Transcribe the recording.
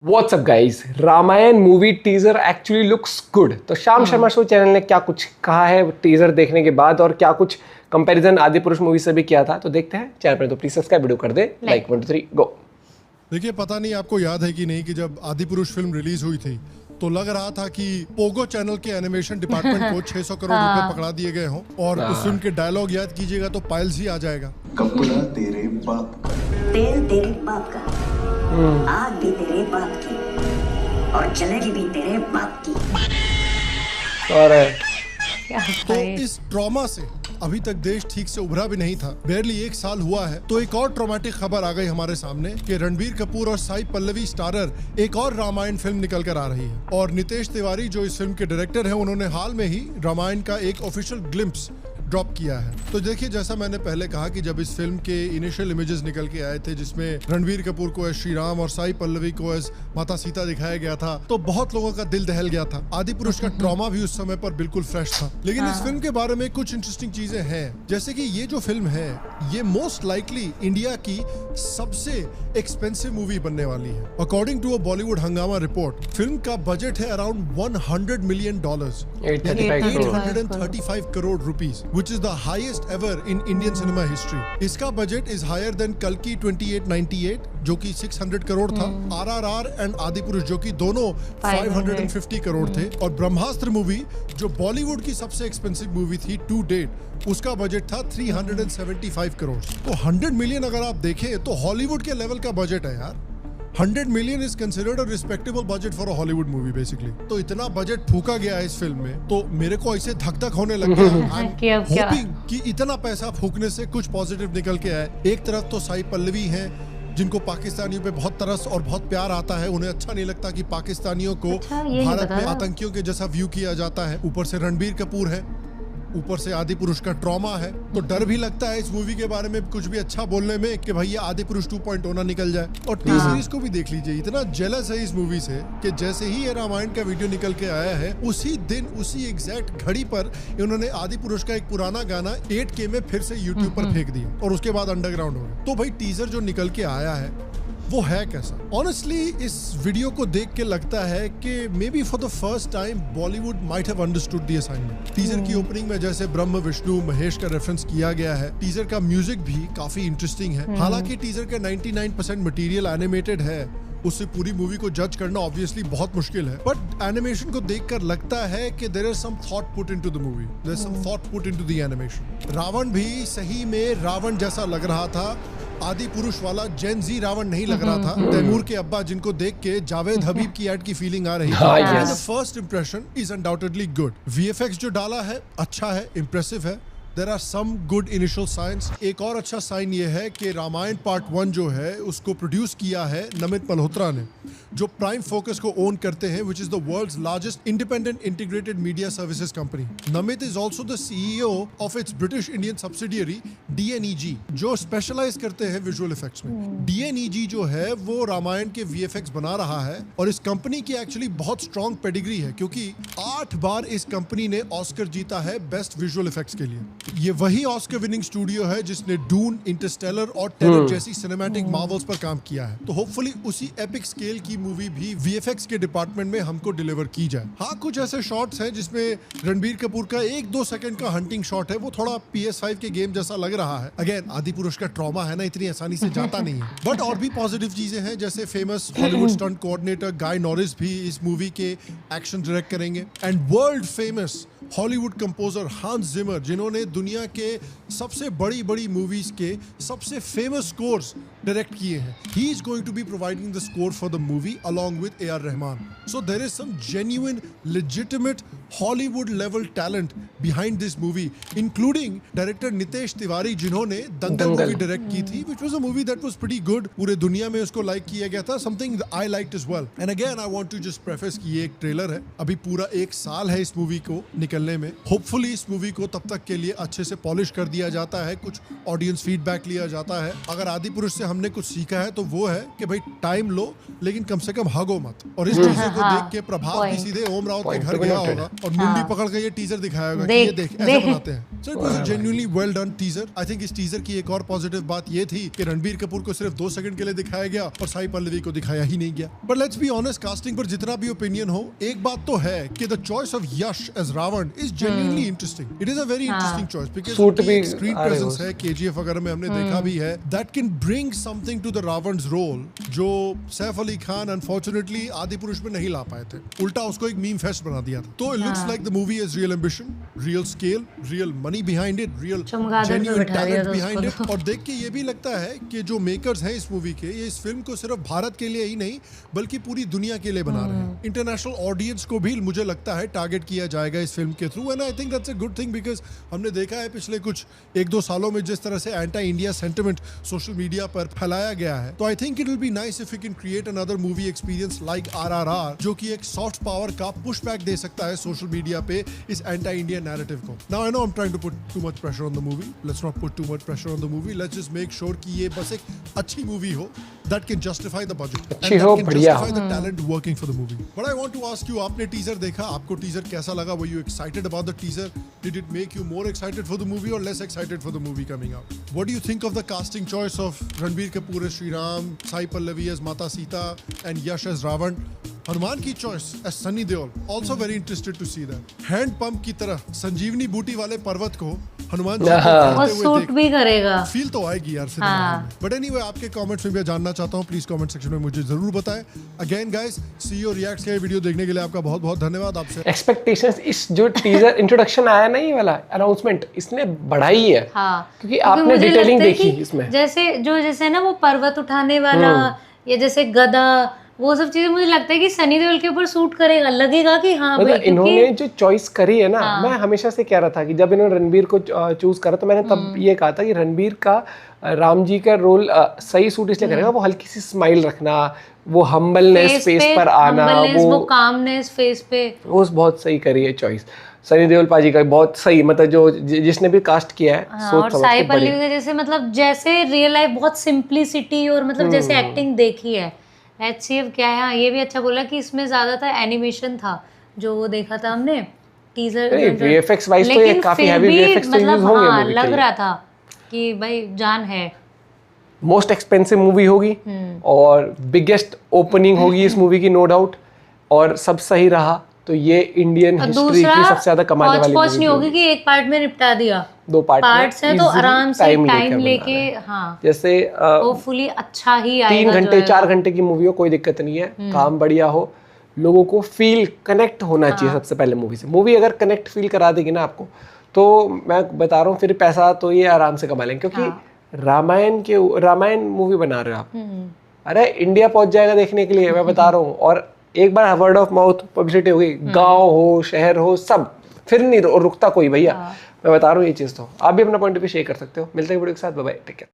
WhatsApp guys, Ramayan movie teaser actually looks good. तो Shyam Sharma show channel ने क्या कुछ कहा है टीजर देखने के बाद और क्या कुछ कंपैरिजन आदिपुरुष मूवी से भी किया था, तो देखते हैं। चैनल पर तो प्लीज सब्सक्राइब, वीडियो कर दे लाइक। 1 2 3 गो। देखिए, पता नहीं आपको याद है कि नहीं कि जब आदिपुरुष फिल्म रिलीज हुई थी तो लग रहा था कि पोगो चैनल के एनिमेशन डिपार्टमेंट को 600 करोड़ रुपए पकड़ा दिए गए हों और उस फिल्म के डायलॉग याद कीजिएगा तो पायल्स ही आ जाएगा। कपड़ा तेरे बाप का, तेल तेरे बाप का, आग भी तेरे बाप की और जलेगी भी तेरे बाप की। और तो इस ट्रॉमा से अभी तक देश ठीक से उभरा भी नहीं था। बेरली 1 साल हुआ है तो एक और ट्रॉमेटिक खबर आ गई हमारे सामने कि रणबीर कपूर और साई पल्लवी स्टारर एक और रामायण फिल्म निकल कर आ रही है। और नितेश तिवारी जो इस फिल्म के डायरेक्टर हैं, उन्होंने हाल में ही रामायण का एक ऑफिशियल ग्लिम्प्स ड्रॉप किया है। तो देखिए, जैसा मैंने पहले कहा कि जब इस फिल्म के इनिशियल इमेजेस निकल के आए थे जिसमें रणबीर कपूर को एज श्री राम और साई पल्लवी को एज माता सीता दिखाया गया था, तो बहुत लोगों का दिल दहल गया था। आदिपुरुष का ट्रॉमा भी उस समय पर बिल्कुल फ्रेश था। लेकिन इस फिल्म के बारे में कुछ इंटरेस्टिंग चीजें हैं, जैसे कि ये जो फिल्म है ये मोस्ट लाइकली इंडिया की सबसे एक्सपेंसिव मूवी बनने वाली है। अकॉर्डिंग टू अ बॉलीवुड हंगामा रिपोर्ट, फिल्म का बजट है around $100 million, 835 crore rupees, which is the highest ever in Indian cinema history. इसका बजट is higher than कल्कि 2898 जो कि 600 करोड़ था, RRR एंड आदिपुरुष जो कि दोनों 550 करोड़ थे, और ब्रह्मास्त्र मूवी जो बॉलीवुड की सबसे एक्सपेंसिव मूवी थी टू डेट, उसका बजट था 375 करोड़। तो 100 मिलियन अगर आप देखें तो हॉलीवुड के लेवल का बजट है यार। 100 million is considered a respectable budget for a Hollywood movie basically. तो इतना बजट फूका गया है इस फिल्म में, तो मेरे को ऐसे धक धक होने लग गया होपिंग कि इतना पैसा फूकने से कुछ पॉजिटिव निकल के आए। एक तरफ तो साई पल्लवी हैं जिनको पाकिस्तानियों पे बहुत तरस और बहुत प्यार आता है, उन्हें अच्छा नहीं लगता कि पाकिस्तानियों को भारत में आतंकियों के जैसा व्यू किया जाता है। ऊपर से रणबीर कपूर है, ऊपर से आदिपुरुष का ट्रॉमा है, तो डर भी लगता है इस मूवी के बारे में कुछ भी अच्छा बोलने में कि भाई ये आदिपुरुष 2.0 ना निकल जाए। और टी सीरीज को भी देख लीजिए, इतना जेलस है इस मूवी से कि जैसे ही ये रामायण का वीडियो निकल के आया है उसी दिन उसी एग्जैक्ट घड़ी पर इन्होंने आदिपुरुष का एक पुराना गाना 8K में फिर से यूट्यूब पर फेंक दिया और उसके बाद अंडरग्राउंड हो गया। तो भाई टीजर जो निकल के आया है वो है कैसा? ऑनेस्टली इस वीडियो को देख के लगता है कि may be for the first time Bollywood might have understood the assignment. Teaser की ओपनिंग में जैसे ब्रह्म विष्णु महेश का रेफरेंस किया गया है, टीजर का म्यूजिक भी काफी इंटरेस्टिंग है। हालांकि टीजर का 99% मटेरियल एनिमेटेड है, उससे पूरी मूवी को जज करना ऑब्वियसली बहुत मुश्किल है, बट एनिमेशन को देखकर लगता है कि there is some thought put into the movie, there is some thought put into the animation. Ravan भी सही में रावण जैसा लग रहा था, आदिपुरुष वाला जेन जी रावण नहीं लग रहा था। तैमूर के अब्बा जिनको देख के जावेद हबीब की एड की फीलिंग आ रही है। First impression is undoubtedly good. VFX जो डाला है अच्छा है, इंप्रेसिव है। There are some good initial signs. एक और अच्छा साइन ये है कि रामायण पार्ट 1 जो है उसको प्रोड्यूस किया है नमित मल्होत्रा ने, जो प्राइम फोकस को ओन करते हैं, which is the world's largest independent integrated media services company. Namit is also the CEO of its British Indian subsidiary DNEG, जो स्पेशलाइज करते हैं विजुअल इफेक्ट्स में। DNEG जो है वो रामायण के VFX बना रहा है और इस कंपनी की एक्चुअली बहुत स्ट्रॉन्ग पेडिग्री है, क्योंकि 8 बार इस कंपनी ने ऑस्कर जीता है बेस्ट विजुअल इफेक्ट्स के लिए। ये वही ऑस्कर विनिंग स्टूडियो है जिसने डून, इंटरस्टेलर और टेनेट जैसी सिनेमैटिक मार्वल्स पर काम किया है। तो होपफुली उसी एपिक स्केल की मूवी भी VFX के डिपार्टमेंट में हमको डिलीवर की जाए। हाँ, कुछ ऐसे शॉट्स हैं जिसमें रणबीर कपूर का 1-2 सेकंड का हंटिंग शॉट है, वो थोड़ा PS5 के गेम जैसा लग रहा है। अगेन आदिपुरुष का ट्रॉमा है ना, इतनी आसानी से जाता नहीं है। बट और भी पॉजिटिव चीजें हैं, जैसे famous Hollywood stunt coordinator Guy Norris भी इस मूवी के एक्शन डायरेक्ट करेंगे, and world famous Hollywood composer Hans Zimmer, जिन्होंने दुनिया के सबसे बड़ी बड़ी मूवीज के सबसे फेमस स्कोर्स डायरेक्ट किए हैं, he is going to be providing the score for the movie along with AR Rahman. So there is some genuine legitimate Hollywood level talent behind this movie, including director Nitesh Tiwari, जिन्होंने Dangal movie direct की थी, which was a movie that was pretty good. पूरे दुनिया में उसको like किया गया था, something I liked as well. And again I want to just preface कि ये एक ट्रेलर है, अभी पूरा 1 साल है इस मूवी को निकलने में। होपफुली इस मूवी को तब तक के लिए अच्छे से पॉलिश कर दिया जाता है, कुछ ऑडियंस फीडबैक लिया जाता है। अगर आदिपुरुष से हमने कुछ सीखा है तो वो है कि भाई टाइम लो लेकिन कम से कम हगो मत। और इस टीजर को देख के प्रभात भी सीधे ओम राउत के घर गया होगा और मुंडी पकड़ के ये टीजर दिखाया होगा कि ये देख ऐसे बनाते हैं। So it was a genuinely well done teaser. I think इस टीजर की एक और पॉजिटिव बात ये थी कि रणबीर कपूर को सिर्फ 2 सेकंड के लिए दिखाया गया और साई पल्लवी को दिखाया ही नहीं गया। But let's be honest, casting पर जितना भी ओपिनियन हो, एक बात तो है कि the choice of Yash as Ravan is genuinely interesting. It is a very interesting choice because screen presence है, केजीएफ वगैरह में हमने देखा भी है, that can bring something to the Ravan's role जो सैफ अली खान अनफॉर्चुनेटली आदि पुरुष में नहीं ला पाए थे। उल्टा उसको एक मीम फेस्ट बना दिया था। तो it looks like the movie is real ambition, real scale, real money behind it, real genuine talent behind it. और देख के ये भी लगता है कि जो मेकर्स हैं इस मूवी के, ये इस फिल्म को सिर्फ भारत के लिए ही नहीं बल्कि पूरी दुनिया के लिए बना रहे हैं। इंटरनेशनल ऑडियंस को भी मुझे लगता है टारगेट किया जाएगा इस फिल्म के through, and I think that's a good thing because हमने देखा है पिछले कुछ 1-2 सालों में जिस तरह से anti India sentiment social media पर फैलाया गया है। तो I think it will be nice if you can create another movie experience like RRR, जो कि एक सॉफ्ट पावर का पुश बैक दे सकता है सोशल मीडिया पे इस एंटी इंडिया नैरेटिव को। Now I know I am trying to put too much pressure on the movie, let's not put too much pressure on the movie, let's just make sure कि ये बस एक अच्छी movie हो that can justify the budget अच्छी and हो, that can बढ़िया justify हो। the talent working for the movie. But I want to ask you, आपने टीजर देखा, आपको टीजर कैसा लगा? Were you excited about the teaser? Did it make you more excited for the movie or less excited for the movie coming out? What do you think of the casting choice of Ranbir Kapoor as Shri Ram, Sai Pallavi as Mata Sita and Yash as Ravan? Hanuman की choice as Sunny Deol, also very interested to see that. Hand pump की तरह संजीवनी बूटी वाले पर्वत को हनुमान जी वो suit भी करेगा। फील तो आएगी यार सिनेमा में। बट एनीवे, आपके कमेंट्स में भी जानना चाहता हूँ, प्लीज कमेंट सेक्शन में मुझे जरूर बताएं। Again guys, see your reacts के वीडियो देखने के लिए आपका बहुत बहुत धन्यवाद। आपसे एक्सपेक्टेशंस, इस जो टीजर इंट्रोडक्शन आया ना, ये वाला अनाउंसमेंट, इसने बढ़ाई है। क्योंकि आपने मुझे डिटेलिंग लगता है देखी कि इसमें, जैसे ना वो पर्वत उठाने वाला या जैसे गदा, वो सब चीजें मुझे लगता है कि सनी देओल के ऊपर सूट करेगा, लगेगा कि हाँ भाई। मतलब इन्होंने जो चॉइस करी है ना, मैं हमेशा से कह रहा था कि जब इन्होंने रणबीर को चूज करा तो मैंने तब ये कहा था कि रणबीर का राम जी का रोल सही सूट इसलिए करेगा, वो हल्की सी स्माइल रखना, वो हम्बलनेस फेस पर आना, वो कामनेस फेस पे, वो बहुत सही करी है चॉइस सनी देओल पाजी का, बहुत सही। मतलब जो जिसने भी कास्ट किया है सोच और समझ साई के पल्लवी ने जैसे मतलब जैसे रियल लाइफ बहुत सिंप्लिसिटी और मतलब जैसे एक्टिंग देखी है। HCF क्या है, हाँ ये भी अच्छा बोला कि इसमें ज्यादातर एनिमेशन था जो वो देखा था हमने टीजर। VFX वाइज तो ये काफी हैवी VFX तो यूज होंगे, हाँ लग रहा था कि भाई जान है। मोस्ट एक्सपेंसिव मूवी होगी और बिगेस्ट ओपनिंग होगी इस मूवी की, नो डाउट। और सब सही रहा तो ये इंडियन हिस्ट्री की सबसे ज्यादा कमाने वाली मूवी नहीं होगी कि एक पार्ट में निपटा दिया, 2 पार्ट्स हैं तो आराम से टाइम लेके, हाँ जैसे होपफुली अच्छा ही आएगा। 3 घंटे 4 घंटे की मूवी हो, कोई दिक्कत नहीं है, काम बढ़िया हो, लोगों को फील कनेक्ट होना चाहिए सबसे पहले मूवी से। मूवी अगर कनेक्ट फील करा देगी ना आपको, तो मैं बता रहा हूँ फिर पैसा तो ये आराम से कमा लेंगे, क्योंकि रामायण मूवी बना रहे हो आप, अरे इंडिया पहुंच जाएगा देखने के लिए, मैं बता रहा हूँ। और एक बार वर्ड ऑफ माउथ पब्लिसिटी हो गई, गांव हो शहर हो सब, फिर नहीं रुकता कोई भैया। मैं बता रहा हूँ ये चीज़। तो आप भी अपना पॉइंट ऑफ व्यू शेयर कर सकते हो। मिलते हैं वीडियो के साथ, बाय बाय, टेक केयर।